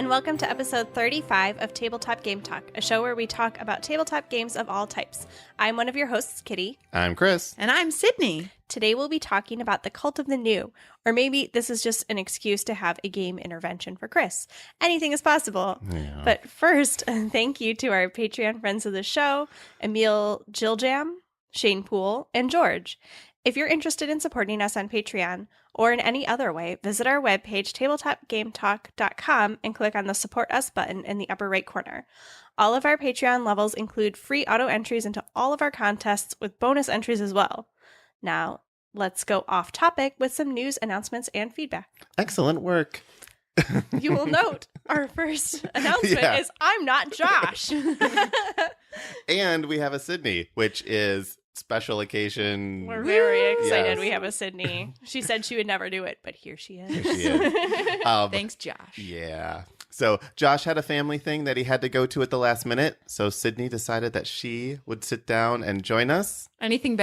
and welcome to episode 35 of Tabletop Game Talk, a show where we talk about tabletop games of all types. I'm one of your hosts, Kitty. I'm Chris. And I'm Sydney. Today we'll be talking about the Cult of the New, or maybe this is just an excuse to have a game intervention for Chris. Anything is possible. Yeah. But first, thank you to our Patreon friends of the show, Emil Giljam, Shane Poole, and George. If you're interested in supporting us on Patreon or in any other way, visit our webpage, tabletopgametalk.com, and click on the Support Us button in the upper right corner. All of our Patreon levels include free auto entries into all of our contests with bonus entries as well. Now, let's go off topic with some news, announcements, and feedback. Excellent work. You will note our first announcement is I'm not Josh. And we have a Sydnie, which is special occasion. We're very excited. Yes. We have a Sydnie. She said she would never do it, but here she is. Here she is. Thanks, Josh. Yeah. So Josh had a family thing that he had to go to at the last minute. So Sydnie decided that she would sit down and join us. Anything is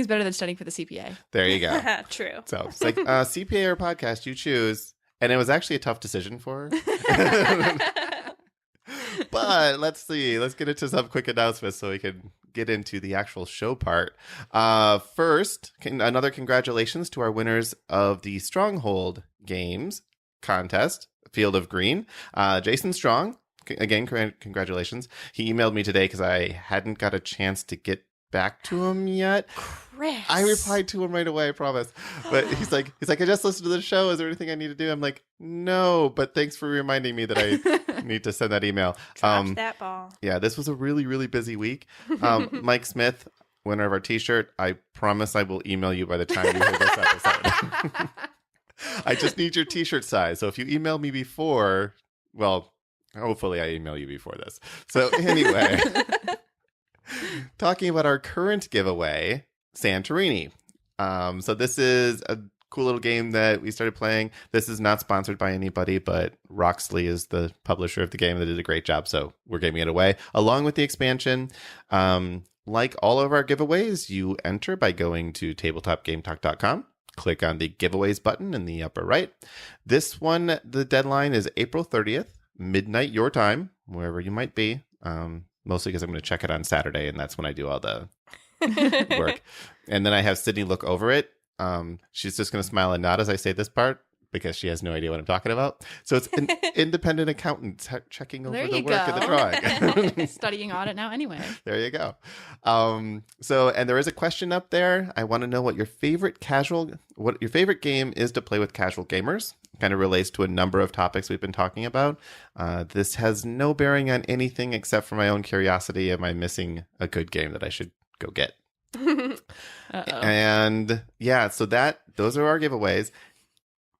better than studying for the CPA. There you go. True. So it's like CPA or podcast, you choose. And it was actually a tough decision for her. But let's see. Let's get into some quick announcements so we can get into the actual show part. First, another congratulations to our winners of the Stronghold Games contest, Field of Green. Jason Strong, again, congratulations. He emailed me today because I hadn't got a chance to get back to him yet. Chris. I replied to him right away, I promise. But he's like, I just listened to the show. Is there anything I need to do? I'm like, no, but thanks for reminding me that I need to send that email. Dropped that ball. Yeah, this was a really, really busy week. Mike Smith, winner of our t-shirt, I promise I will email you by the time you hear this episode. I just need your t-shirt size. So if you email me before, well, hopefully I email you before this. So anyway, talking about our current giveaway, Santorini. So this is a cool little game that we started playing. This is not sponsored by anybody, but Roxley is the publisher of the game that did a great job. So we're giving it away along with the expansion. Like all of our giveaways, you enter by going to tabletopgametalk.com. Click on the giveaways button in the upper right. This one, the deadline is April 30th, midnight your time, wherever you might be. Mostly because I'm going to check it on Saturday, and that's when I do all the work. And then I have Sydnie look over it. She's just going to smile and nod as I say this part because she has no idea what I'm talking about. So it's an independent accountant checking over the work of the drawing. Studying audit now anyway. There you go. And there is a question up there. I want to know what your favorite game is to play with casual gamers. Kind of relates to a number of topics we've been talking about. This has no bearing on anything except for my own curiosity. Am I missing a good game that I should go get? And yeah, so those are our giveaways.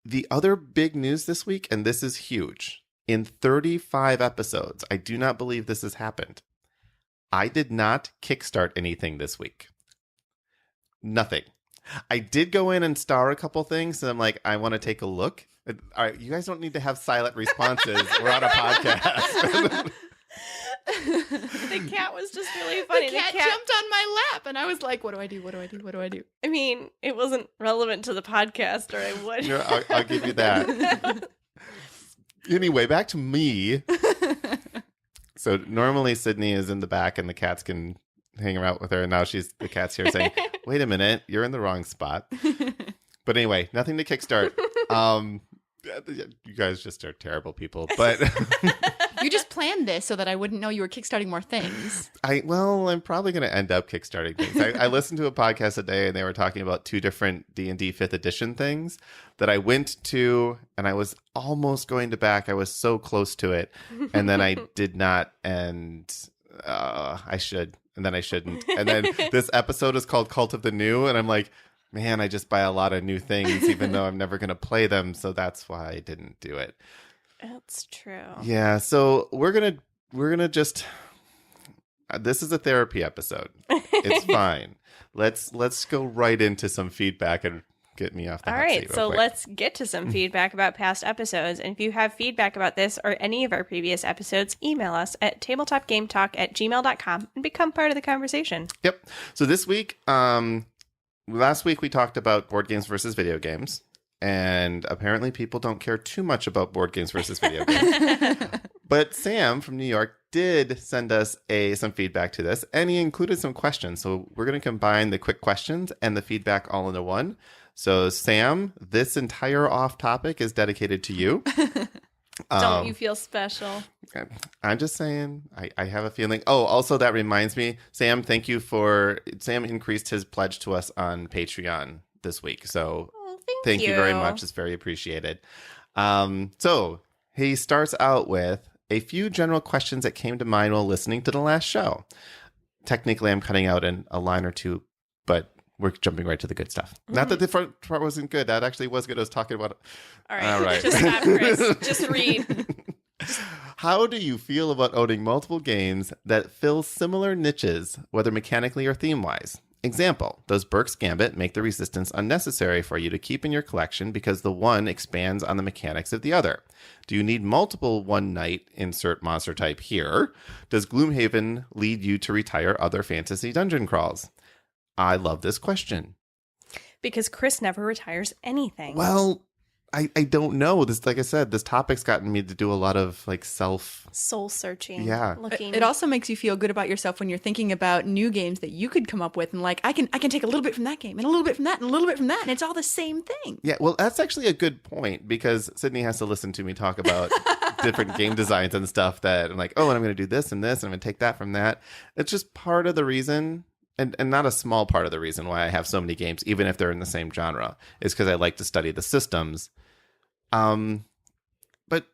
The other big news this week, and this is huge, in 35 episodes, I do not believe this has happened. I did not kickstart anything this week. Nothing. I did go in and star a couple things, and I'm like, I want to take a look. All right, you guys don't need to have silent responses. We're on a podcast. The cat was just really funny. The cat jumped on my lap, and I was like, what do I do? What do I do? What do I do? I mean, it wasn't relevant to the podcast, or I would. No, I'll give you that. Anyway, back to me. So normally Sydnie is in the back, and the cats can hang around with her, and now the cat's here saying, wait a minute, you're in the wrong spot. But anyway, nothing to kickstart. You guys just are terrible people, but You just planned this so that I wouldn't know you were kickstarting more things. I'm probably going to end up kickstarting things. I listened to a podcast today, and they were talking about 2 different D&D 5th edition things that I went to, and I was almost going to back. I was so close to it, and then I did not, and I should, and then I shouldn't. And then this episode is called Cult of the New, and I'm like, man, I just buy a lot of new things, even though I'm never going to play them, so that's why I didn't do it. That's true. Yeah, so we're gonna just. This is a therapy episode. It's fine. Let's go right into some feedback and get me off the hot seat real so quick. let's get to some feedback about past episodes. And if you have feedback about this or any of our previous episodes, email us at tabletopgametalk@gmail.com and become part of the conversation. Yep. So this week, last week we talked about board games versus video games. And apparently people don't care too much about board games versus video games. But Sam from New York did send us some feedback to this, and he included some questions. So we're going to combine the quick questions and the feedback all into one. So Sam, this entire off topic is dedicated to you. Don't you feel special? I'm just saying, I have a feeling. Oh, also that reminds me, Sam, Sam increased his pledge to us on Patreon this week. So thank you very much. It's very appreciated. So he starts out with a few general questions that came to mind while listening to the last show. Technically, I'm cutting out a line or two, but we're jumping right to the good stuff. Mm-hmm. Not that the front part wasn't good. That actually was good. I was talking about it. All right. Just stop, Chris. Just read. How do you feel about owning multiple games that fill similar niches, whether mechanically or theme-wise? Example, does Burke's Gambit make the resistance unnecessary for you to keep in your collection because the one expands on the mechanics of the other? Do you need multiple one-night insert monster type here? Does Gloomhaven lead you to retire other fantasy dungeon crawls? I love this question. Because Chris never retires anything. Well, I don't know. This, like I said, this topic's gotten me to do a lot of soul searching. Yeah. Looking. It also makes you feel good about yourself when you're thinking about new games that you could come up with, and I can take a little bit from that game and a little bit from that and a little bit from that, and it's all the same thing. Yeah, well, that's actually a good point, because Sydney has to listen to me talk about different game designs and stuff that I'm like, oh, and I'm going to do this and this, and I'm going to take that from that. It's just part of the reason. And not a small part of the reason why I have so many games, even if they're in the same genre, is because I like to study the systems. But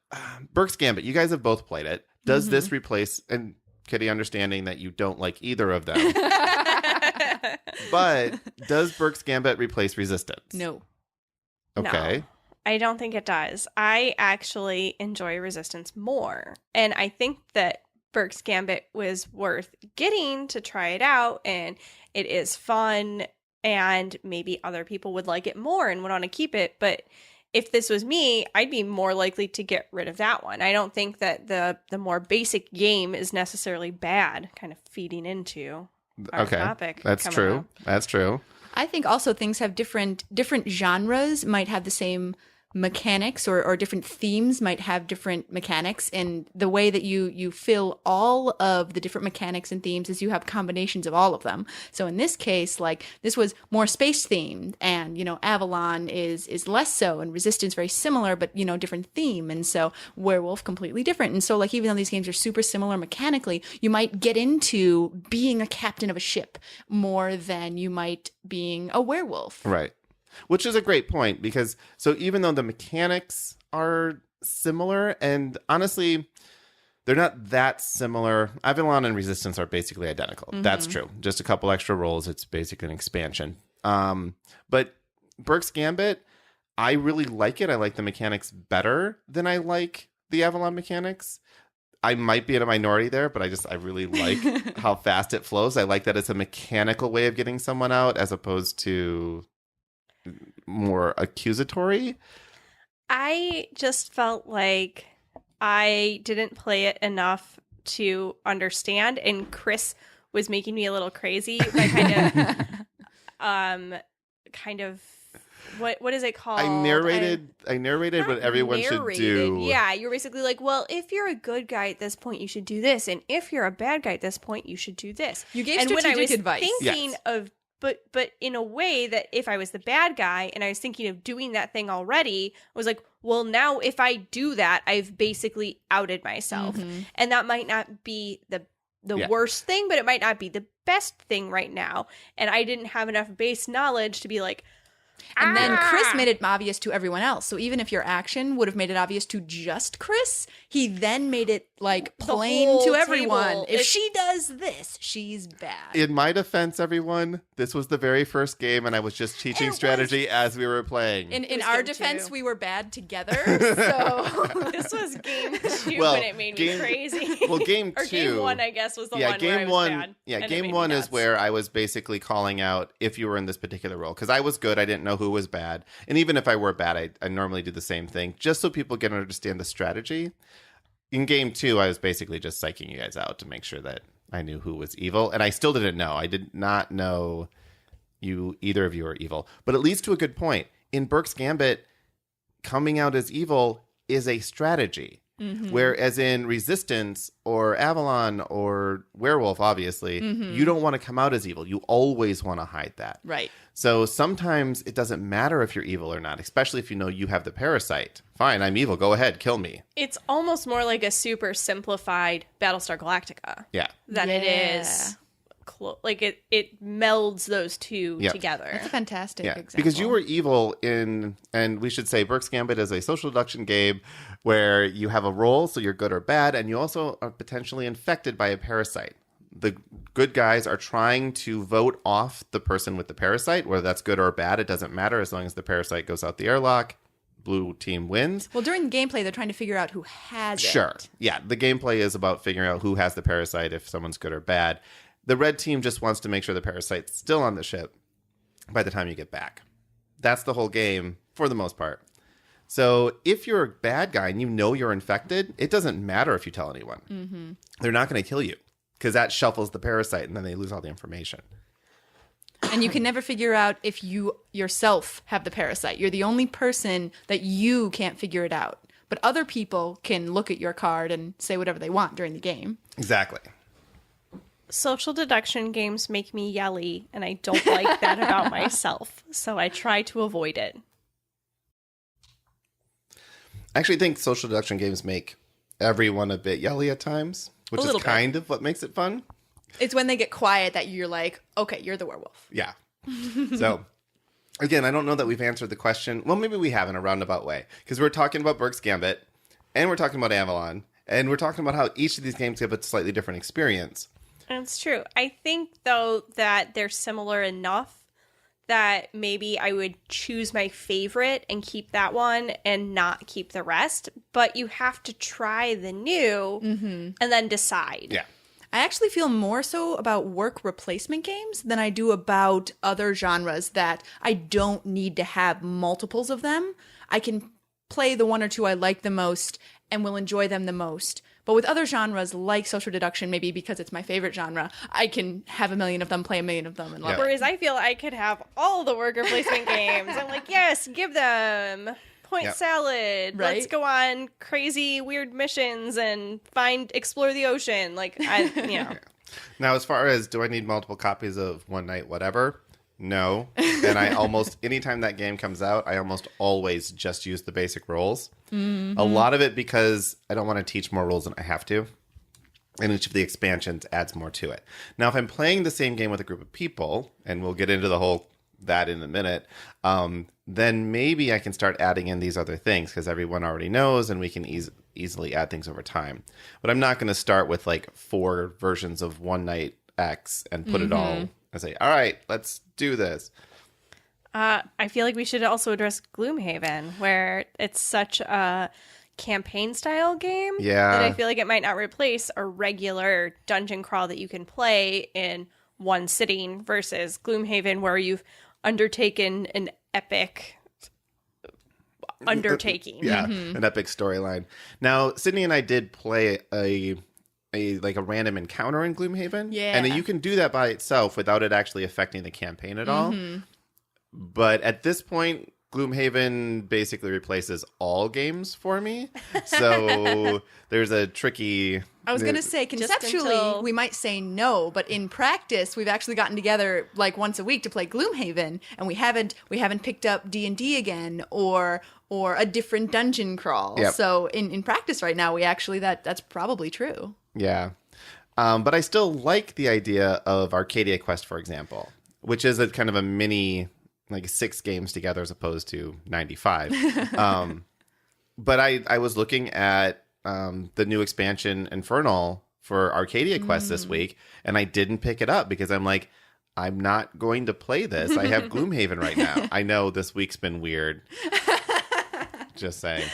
Burke's Gambit, you guys have both played it. Does this replace, and Kitty, understanding that you don't like either of them, but does Burke's Gambit replace Resistance? No. Okay. No, I don't think it does. I actually enjoy Resistance more. And I think that Burke's Gambit was worth getting to try it out, and it is fun, and maybe other people would like it more and would want to keep it. But if this was me, I'd be more likely to get rid of that one. I don't think that the more basic game is necessarily bad, kind of feeding into our topic. That's true. Up. That's true. I think also things have different genres might have the same mechanics, or different themes might have different mechanics, and the way that you fill all of the different mechanics and themes is you have combinations of all of them. So in this case, this was more space themed, and Avalon is less so, and Resistance very similar, but different theme, and so Werewolf completely different. And so even though these games are super similar mechanically, you might get into being a captain of a ship more than you might being a werewolf. Right. Which is a great point, because so even though the mechanics are similar, and honestly, they're not that similar. Avalon and Resistance are basically identical. Mm-hmm. That's true. Just a couple extra rolls. It's basically an expansion. But Burke's Gambit, I really like it. I like the mechanics better than I like the Avalon mechanics. I might be in a minority there, but I really like how fast it flows. I like that it's a mechanical way of getting someone out as opposed to more accusatory. I just felt like I didn't play it enough to understand, and Chris was making me a little crazy by kind of what is it called? I narrated what everyone should do. Yeah, you're basically like, well, if you're a good guy at this point, you should do this, and if you're a bad guy at this point, you should do this. You gave and strategic when I was advice. Thinking yes. of But in a way that if I was the bad guy and I was thinking of doing that thing already, I was like, well, now if I do that, I've basically outed myself. Mm-hmm. And that might not be the worst thing, but it might not be the best thing right now. And I didn't have enough base knowledge to be like, and then Chris made it obvious to everyone else. So even if your action would have made it obvious to just Chris, he then made it plain to everyone. If she does this, she's bad. In my defense, everyone, this was the very first game, and I was just teaching strategy as we were playing. In our defense, we were bad together. So this was game 2 when it made me crazy. Well, game 2. Or game 1, I guess, was the one where I was bad. Yeah, game 1 is where I was basically calling out if you were in this particular role. Because I was good, I didn't know who was bad. And even if I were bad, I normally do the same thing, just so people can understand the strategy. In game 2, I was basically just psyching you guys out to make sure that I knew who was evil. And I still didn't know. I did not know either of you are evil. But it leads to a good point. In Burke's Gambit, coming out as evil is a strategy. Whereas in Resistance or Avalon or Werewolf, obviously, you don't want to come out as evil. You always want to hide that. Right. So sometimes it doesn't matter if you're evil or not, especially if you know you have the parasite. Fine, I'm evil. Go ahead. Kill me. It's almost more like a super simplified Battlestar Galactica Yeah. than it is. Like it melds those two together. That's a fantastic Yeah, example. because you were evil in, and we should say Burke's Gambit is a social deduction game where you have a role, so you're good or bad, and you also are potentially infected by a parasite. The good guys are trying to vote off the person with the parasite, whether that's good or bad, it doesn't matter as long as the parasite goes out the airlock. Blue team wins. Well, during the gameplay, they're trying to figure out who has it. Sure. Yeah, the gameplay is about figuring out who has the parasite, if someone's good or bad. The red team just wants to make sure the parasite's still on the ship by the time you get back. That's the whole game for the most part. So if you're a bad guy and you know you're infected, it doesn't matter if you tell anyone. They're not going to kill you because that shuffles the parasite and then they lose all the information. And you can never figure out if you yourself have the parasite. You're the only person that you can't figure it out. But other people can look at your card and say whatever they want during the game. Exactly. Social deduction games make me yelly, and I don't like that about myself, so I try to avoid it. I actually think social deduction games make everyone a bit yelly at times, which is kind of what makes it fun. It's when they get quiet that you're like, okay, you're the werewolf. Yeah. So, again, I don't know that we've answered the question. Well, maybe we have in a roundabout way, because we're talking about Burke's Gambit, and we're talking about Avalon, and we're talking about how each of these games have a slightly different experience. That's true. I think, though, that they're similar enough that maybe I would choose my favorite and keep that one and not keep the rest. But you have to try the new and then decide. Yeah. I actually feel more so about work replacement games than I do about other genres that I don't need to have multiples of them. I can play the one or two I like the most and will enjoy them the most. But with other genres like social deduction, maybe because it's my favorite genre, I can have a million of them, play a million of them, and love it. Whereas I feel I could have all the work replacement games. I'm like, yes, give them point salad. Right? Let's go on crazy, weird missions and explore the ocean. Like, Now, as far as do I need multiple copies of One Night Whatever? No. And I almost, anytime that game comes out, I almost always just use the basic rules. A lot of it because I don't want to teach more rules than I have to. And each of the expansions adds more to it. Now, if I'm playing the same game with a group of people, and we'll get into the whole that in a minute, then maybe I can start adding in these other things because everyone already knows and we can easily add things over time. But I'm not going to start with like 4 versions of One Night X and put it all and say, all right, let's do this. I feel like we should also address Gloomhaven, where it's such a campaign-style game that I feel like it might not replace a regular dungeon crawl that you can play in one sitting versus Gloomhaven, where you've undertaken an epic undertaking. Yeah, an epic storyline. Now, Sydnie and I did play a random encounter in Gloomhaven. Yeah. And you can do that by itself without it actually affecting the campaign at all. But at this point, Gloomhaven basically replaces all games for me. So there's a tricky... I was going to say, conceptually, we might say no, but in practice, we've actually gotten together like once a week to play Gloomhaven, and we haven't picked up D&D again or a different dungeon crawl. Yep. So in practice right now, we actually that's probably true. Yeah. But I still like the idea of Arcadia Quest, for example, which is a kind of a mini, like 6 games together as opposed to 95. But I was looking at the new expansion Infernal for Arcadia Quest this week, and I didn't pick it up because I'm like, I'm not going to play this. I have Gloomhaven right now. I know this week's been weird. Just saying.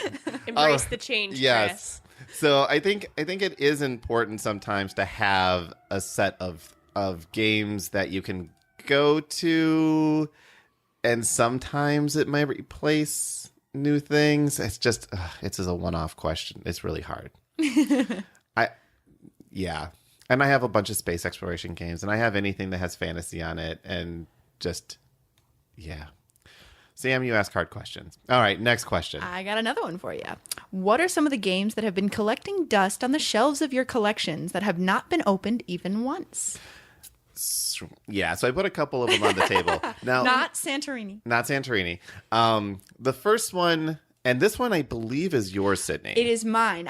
Embrace the change, yes. Chris. So I think it is important sometimes to have a set of games that you can go to, and sometimes it might replace new things. It's just it's a one-off question. It's really hard. And I have a bunch of space exploration games, and I have anything that has fantasy on it, and just Sam, you ask hard questions. All right, next question. I got another one for you. What are some of the games that have been collecting dust on the shelves of your collections that have not been opened even once? Yeah, so I put a couple of them on the table. Now, Not Santorini. Not Santorini. The first one, and this one I believe is yours, Sydnie. It is mine.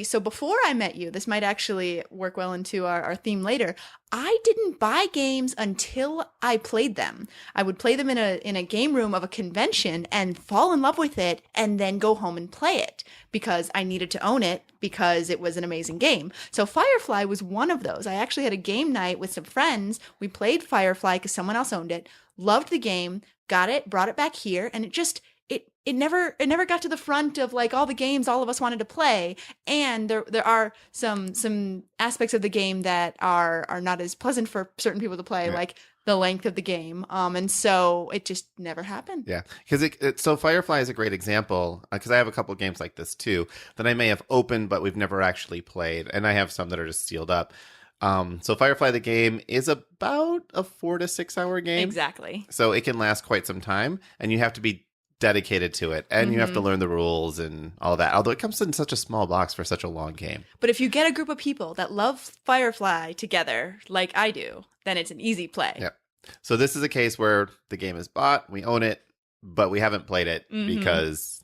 So before I met you, this might actually work well into our theme later. I didn't buy games until I played them. I would play them in a game room of a convention and fall in love with it and then go home and play it because I needed to own it because it was an amazing game. So Firefly was one of those. I actually had a game night with some friends. We played Firefly because someone else owned it, loved the game, got it, brought it back here, and it never got to the front of like all the games all of us wanted to play. And there are some aspects of the game that are not as pleasant for certain people to play, like the length of the game. And so it just never happened. Yeah, because so Firefly is a great example because I have a couple games like this too that I may have opened but we've never actually played, and I have some that are just sealed up. So Firefly the game is about a 4 to 6 hour game. Exactly. So it can last quite some time, and you have to be dedicated to it, and you have to learn the rules and all that, although it comes in such a small box for such a long game. But if you get a group of people that love Firefly together like I do, then it's an easy play. Yep. So this is a case where the game is bought, we own it, but we haven't played it because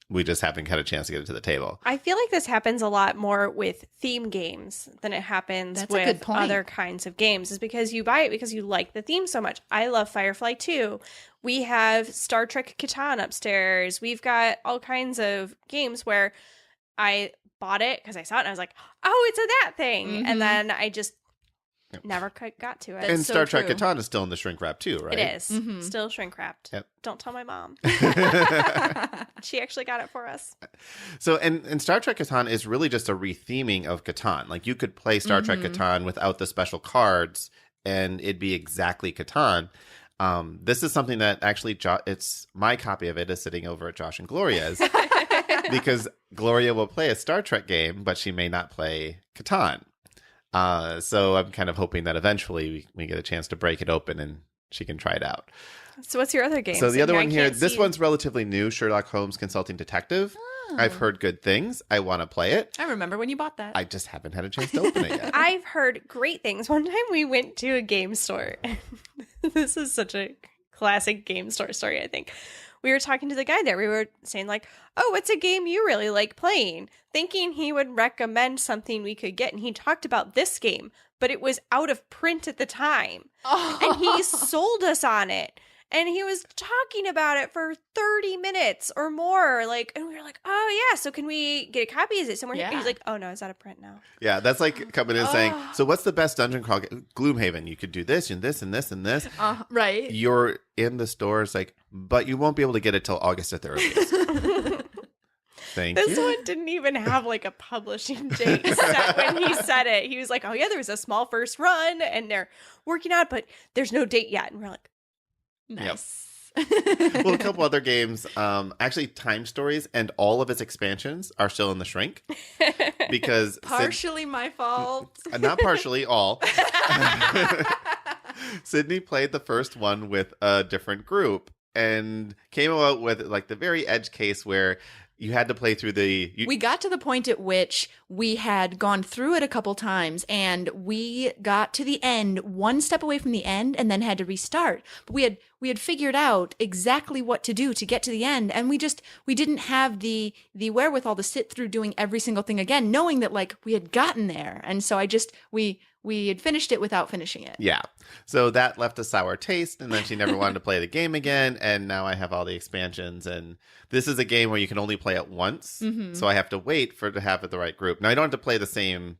we just haven't had a chance to get it to the table. I feel like this happens a lot more with theme games than it happens That's a good with point. other kinds of games, is because you buy it because you like the theme so much. I love Firefly too. We have Star Trek Catan upstairs. We've got all kinds of games where I bought it because I saw it and I was like, oh, it's that thing. And then I just never quite got to it. And so Star Trek true. Catan is still in the shrink wrap too, right? It is. Still shrink wrapped. Yep. Don't tell my mom. She actually got it for us. So, and Star Trek Catan is really just a retheming of Catan. Like, you could play Star Trek Catan without the special cards, and it'd be exactly Catan. This is something that actually, it's my copy of it is sitting over at Josh and Gloria's, because Gloria will play a Star Trek game, but she may not play Catan. So I'm kind of hoping that eventually we get a chance to break it open and she can try it out. So what's your other game? So the other one here, can't this see- one's relatively new, Sherlock Holmes Consulting Detective. I've heard good things. I want to play it. I remember when you bought that. I just haven't had a chance to open it yet. I've heard great things. One time we went to a game store. This is such a classic game store story, I think. We were talking to the guy there. We were saying like, oh, what's a game you really like playing? Thinking he would recommend something we could get. And he talked about this game, but it was out of print at the time. And he sold us on it. And he was talking about it for 30 minutes or more. Like, and we were like, oh, yeah. So can we get a copy? Is it somewhere? Yeah. He's like, oh, no, it's out of print now. Yeah, that's like coming in and saying, so what's the best dungeon crawl? Gloomhaven. You could do this and this and this and this. Right. You're in the store. It's like, but you won't be able to get it till August at the earliest. Thank This you. one didn't even have like a publishing date set when he said it. He was like, oh, yeah, there was a small first run and they're working on it, but there's no date yet. And we're like, Nice. Well, a couple other games, actually Time Stories and all of its expansions are still in the shrink because Partially my fault. not partially, all. Sydnie played the first one with a different group and came out with like the very edge case where you had to play through We got to the point at which we had gone through it a couple times and we got to the end, one step away from the end, and then had to restart. But we had figured out exactly what to do to get to the end, and we didn't have the wherewithal to sit through doing every single thing again, knowing that like we had gotten there. And so we had finished it without finishing it. Yeah. So that left a sour taste, and then she never wanted to play the game again, and now I have all the expansions, and this is a game where you can only play it once, so I have to wait for it to have the right group. Now, I don't have to play the same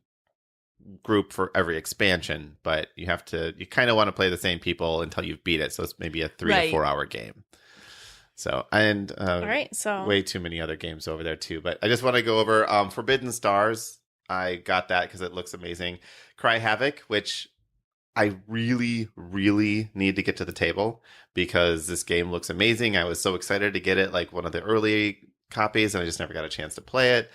group for every expansion, but you kind of want to play the same people until you've beat it, so it's maybe a 3 to 4 hour game. So, and all right, so way too many other games over there too, but I just want to go over Forbidden Stars. I got that because it looks amazing. Cry Havoc, which I really, really need to get to the table because this game looks amazing. I was so excited to get it like one of the early copies, and I just never got a chance to play it.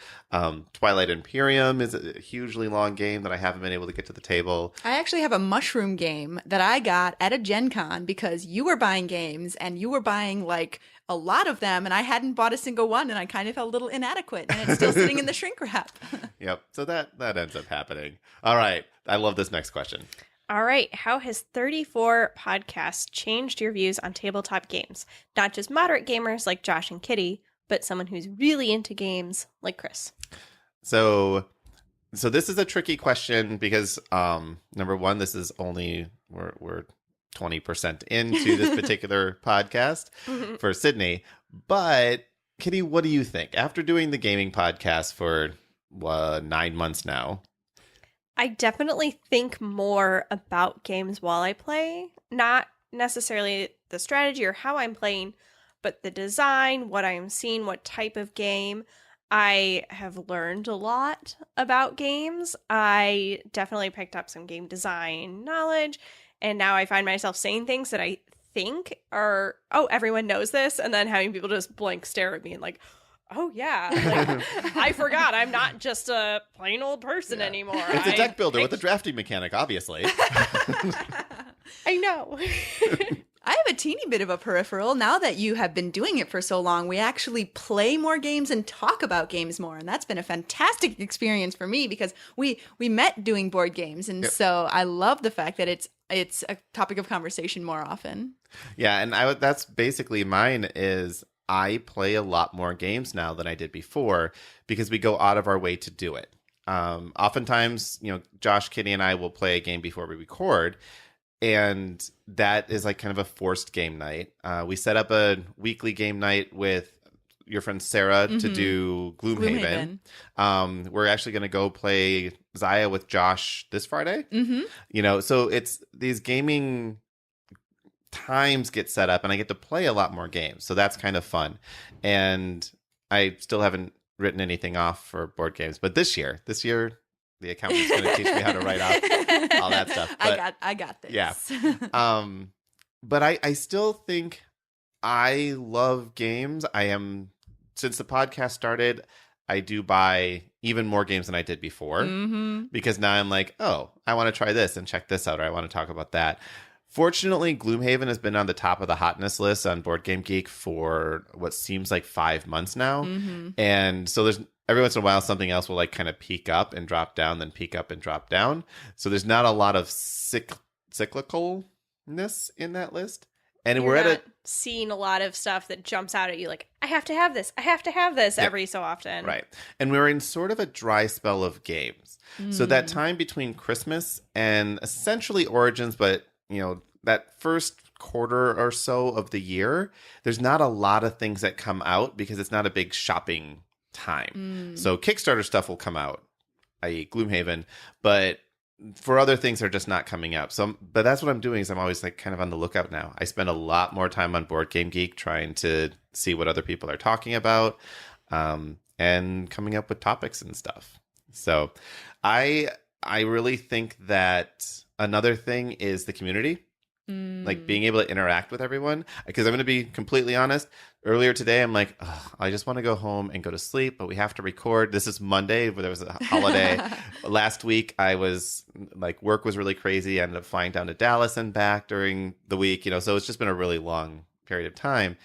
Twilight Imperium is a hugely long game that I haven't been able to get to the table. I actually have a mushroom game that I got at a Gen Con because you were buying games and you were buying like a lot of them and I hadn't bought a single one and I kind of felt a little inadequate and it's still sitting in the shrink wrap. Yep. So that ends up happening. All right. I love this next question. All right. How has 34 podcasts changed your views on tabletop games? Not just moderate gamers like Josh and Kitty, but someone who's really into games like Chris. So this is a tricky question because number one, this is only we're 20% into this particular podcast for Sydnie. But Kitty, what do you think? After doing the gaming podcast for 9 months now, I definitely think more about games while I play, not necessarily the strategy or how I'm playing, but the design, what I'm seeing, what type of game. I have learned a lot about games. I definitely picked up some game design knowledge, and now I find myself saying things that I think are, oh, everyone knows this, and then having people just blank stare at me and like, oh yeah, like, I forgot I'm not just a plain old person anymore. It's a deck builder with a drafting mechanic, obviously. I know. I have a teeny bit of a peripheral. Now that you have been doing it for so long, we actually play more games and talk about games more. And that's been a fantastic experience for me because we met doing board games. And so I love the fact that it's a topic of conversation more often. Yeah, and that's basically mine is I play a lot more games now than I did before because we go out of our way to do it. Oftentimes, Josh, Kitty, and I will play a game before we record. And that is like kind of a forced game night. We set up a weekly game night with your friend Sarah to do Gloomhaven. We're actually going to go play Zaya with Josh this Friday. So it's these gaming times get set up and I get to play a lot more games. So that's kind of fun. And I still haven't written anything off for board games. But this year, the accountant's going to teach me how to write off all that stuff. But, I got this. Yeah. But I still think I love games. Since the podcast started, I do buy even more games than I did before because now I'm like, oh, I want to try this and check this out, or I want to talk about that. Fortunately, Gloomhaven has been on the top of the hotness list on Board Game Geek for what seems like 5 months now. And so there's every once in a while something else will like kind of peak up and drop down, then peak up and drop down. So there's not a lot of cyclicalness in that list. And You're not seeing a lot of stuff that jumps out at you like, I have to have this. I have to have this every so often. Right. And we're in sort of a dry spell of games. So that time between Christmas and essentially Origins, but that first quarter or so of the year, there's not a lot of things that come out because it's not a big shopping time. So Kickstarter stuff will come out, i.e. Gloomhaven, but for other things they're just not coming out. But that's what I'm doing is I'm always like kind of on the lookout now. I spend a lot more time on Board Game Geek trying to see what other people are talking about and coming up with topics and stuff. So I really think that another thing is the community. Like being able to interact with everyone. Because I'm going to be completely honest. Earlier today, I'm like, I just want to go home and go to sleep, but we have to record. This is Monday, where there was a holiday. Last week, I was like, work was really crazy. I ended up flying down to Dallas and back during the week, so it's just been a really long period of time.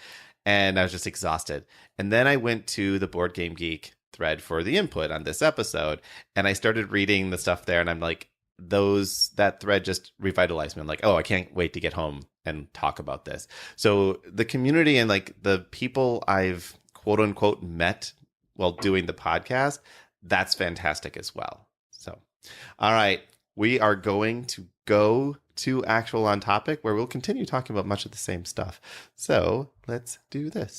And I was just exhausted. And then I went to the Board Game Geek thread for the input on this episode. And I started reading the stuff there. And I'm like, that thread just revitalized me. I'm like, oh, I can't wait to get home and talk about this. So the community and like the people I've quote unquote met while doing the podcast, that's fantastic as well. So, all right, we are going to go to actual on topic where we'll continue talking about much of the same stuff. So let's do this.